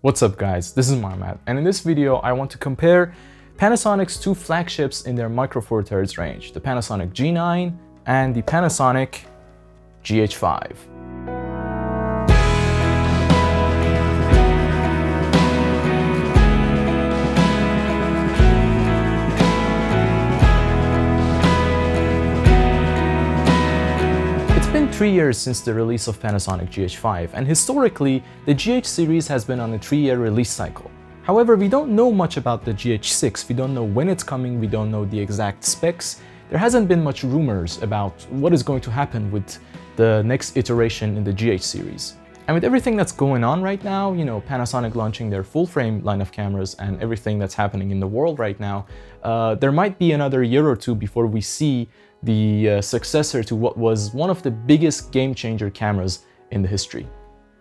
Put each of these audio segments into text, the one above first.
What's up guys, this is Mohammed, and in this video I want to compare Panasonic's two flagships in their Micro Four Thirds range, the Panasonic G9 and the Panasonic GH5. It's been 3 years since the release of Panasonic GH5, and historically, the GH series has been on a 3-year release cycle. However, we don't know much about the GH6, we don't know when it's coming, we don't know the exact specs. There hasn't been much rumors about what is going to happen with the next iteration in the GH series. And with everything that's going on right now, Panasonic launching their full-frame line of cameras and everything that's happening in the world right now, there might be another year or two before we see the successor to what was one of the biggest game-changer cameras in the history.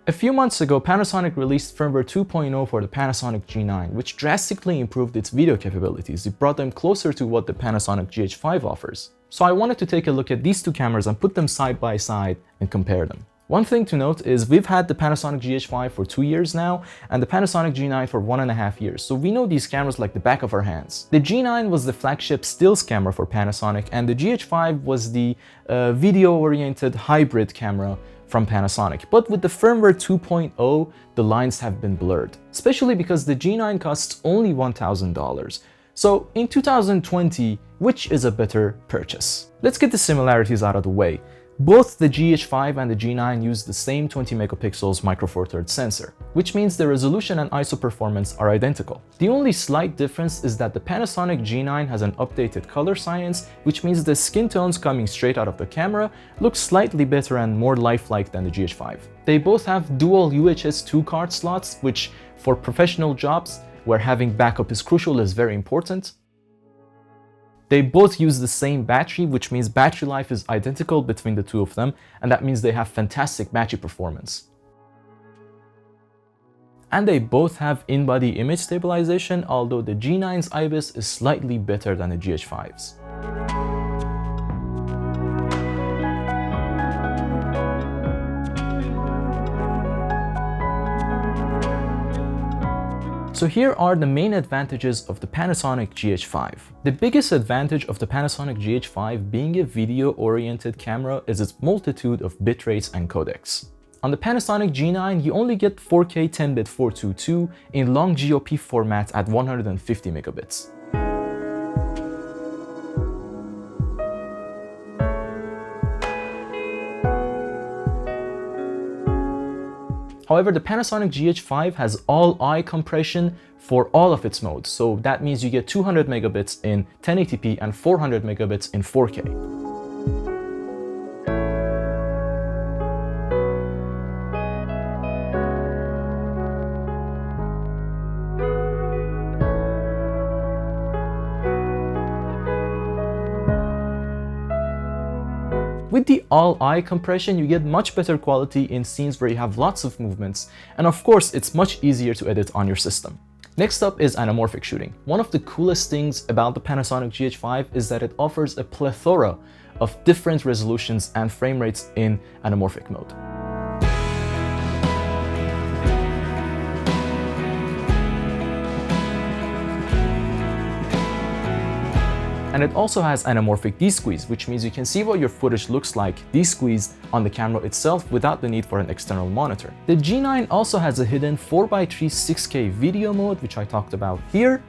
A few months ago, Panasonic released firmware 2.0 for the Panasonic G9, which drastically improved its video capabilities. It brought them closer to what the Panasonic GH5 offers. So I wanted to take a look at these two cameras and put them side by side and compare them. One thing to note is we've had the Panasonic GH5 for 2 years now and the Panasonic G9 for 1.5 years, so we know these cameras like the back of our hands. The G9 was the flagship stills camera for Panasonic, and the GH5 was the video-oriented hybrid camera from Panasonic. But with the firmware 2.0, the lines have been blurred, especially because the G9 costs only $1,000. So in 2020, which is a better purchase? Let's get the similarities out of the way. Both the GH5 and the G9 use the same 20 megapixels Micro Four Thirds sensor, which means the resolution and ISO performance are identical. The only slight difference is that the Panasonic G9 has an updated color science, which means the skin tones coming straight out of the camera look slightly better and more lifelike than the GH5. They both have dual UHS-II card slots, which for professional jobs where having backup is crucial is very important. They both use the same battery, which means battery life is identical between the two of them, and that means they have fantastic battery performance. And they both have in-body image stabilization, although the G9's IBIS is slightly better than the GH5's. So here are the main advantages of the Panasonic GH5. The biggest advantage of the Panasonic GH5 being a video-oriented camera is its multitude of bitrates and codecs. On the Panasonic G9, you only get 4K 10-bit 422 in long GOP format at 150 megabits. However, the Panasonic GH5 has all-eye compression for all of its modes, so that means you get 200 megabits in 1080p and 400 megabits in 4K. With the all-eye compression, you get much better quality in scenes where you have lots of movements, and of course, it's much easier to edit on your system. Next up is anamorphic shooting. One of the coolest things about the Panasonic GH5 is that it offers a plethora of different resolutions and frame rates in anamorphic mode. And it also has anamorphic desqueeze, which means you can see what your footage looks like desqueezed on the camera itself without the need for an external monitor. The G9 also has a hidden 4x3 6K video mode, which I talked about here,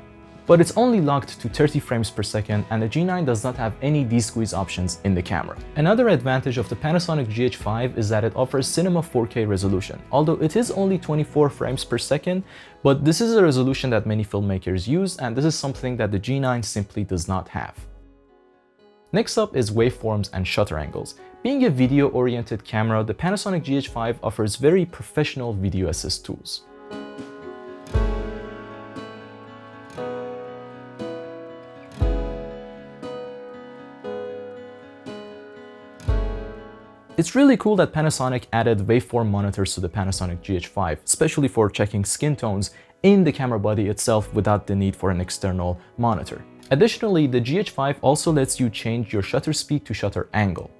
but it's only locked to 30 frames per second, and the G9 does not have any desqueeze options in the camera. Another advantage of the Panasonic GH5 is that it offers cinema 4K resolution, although it is only 24 frames per second, but this is a resolution that many filmmakers use, and this is something that the G9 simply does not have. Next up is waveforms and shutter angles. Being a video-oriented camera, the Panasonic GH5 offers very professional video assist tools. It's really cool that Panasonic added waveform monitors to the Panasonic GH5, especially for checking skin tones in the camera body itself without the need for an external monitor. Additionally, the GH5 also lets you change your shutter speed to shutter angle.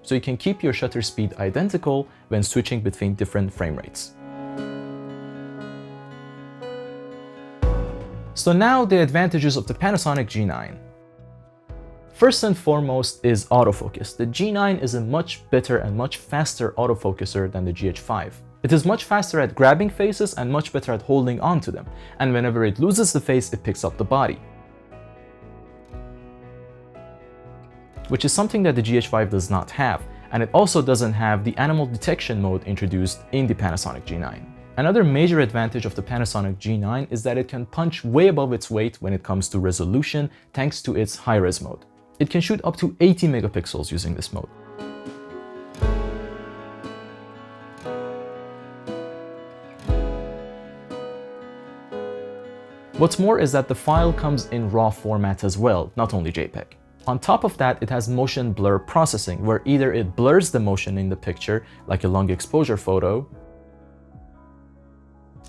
So you can keep your shutter speed identical when switching between different frame rates. So now the advantages of the Panasonic G9. First and foremost is autofocus. The G9 is a much better and much faster autofocuser than the GH5. It is much faster at grabbing faces and much better at holding onto them. And whenever it loses the face, it picks up the body, which is something that the GH5 does not have. And it also doesn't have the animal detection mode introduced in the Panasonic G9. Another major advantage of the Panasonic G9 is that it can punch way above its weight when it comes to resolution thanks to its high-res mode. It can shoot up to 80 megapixels using this mode. What's more is that the file comes in RAW format as well, not only JPEG. On top of that, it has motion blur processing, where either it blurs the motion in the picture, like a long exposure photo,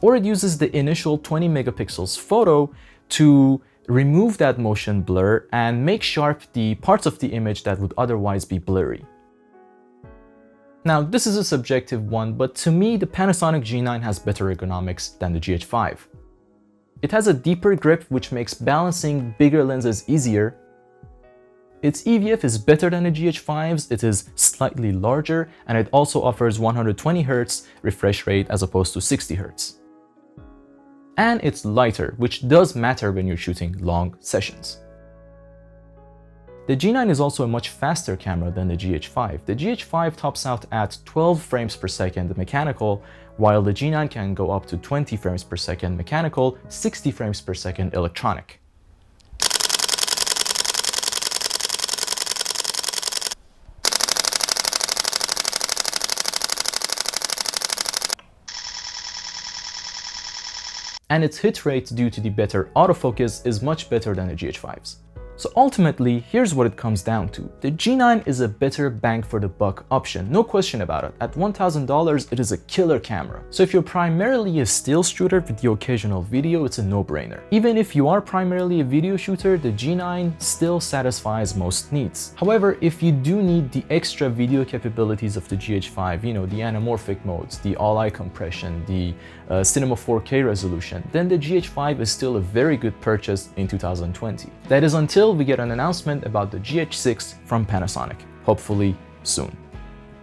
or it uses the initial 20 megapixels photo to remove that motion blur and make sharp the parts of the image that would otherwise be blurry. Now, this is a subjective one, but to me, the Panasonic G9 has better ergonomics than the GH5. It has a deeper grip, which makes balancing bigger lenses easier. Its EVF is better than the GH5's, it is slightly larger, and it also offers 120 Hz refresh rate as opposed to 60 Hz. And it's lighter, which does matter when you're shooting long sessions. The G9 is also a much faster camera than the GH5. The GH5 tops out at 12 frames per second mechanical, while the G9 can go up to 20 frames per second mechanical, 60 frames per second electronic. And its hit rate due to the better autofocus is much better than the GH5's. So ultimately, here's what it comes down to. The G9 is a better bang for the buck option, no question about it. At $1,000, it is a killer camera. So if you're primarily a still shooter with the occasional video, it's a no-brainer. Even if you are primarily a video shooter, the G9 still satisfies most needs. However, if you do need the extra video capabilities of the GH5, you know, the anamorphic modes, the all-eye compression, the cinema 4K resolution, then the GH5 is still a very good purchase in 2020. That is until we get an announcement about the GH6 from Panasonic, hopefully soon.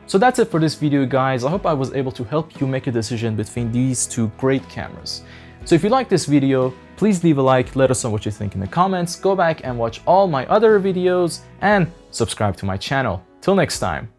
So that's it for this video, guys. I hope I was able to help you make a decision between these two great cameras. So if you like this video, please leave a like, let us know what you think in the comments, go back and watch all my other videos, and subscribe to my channel. Till next time.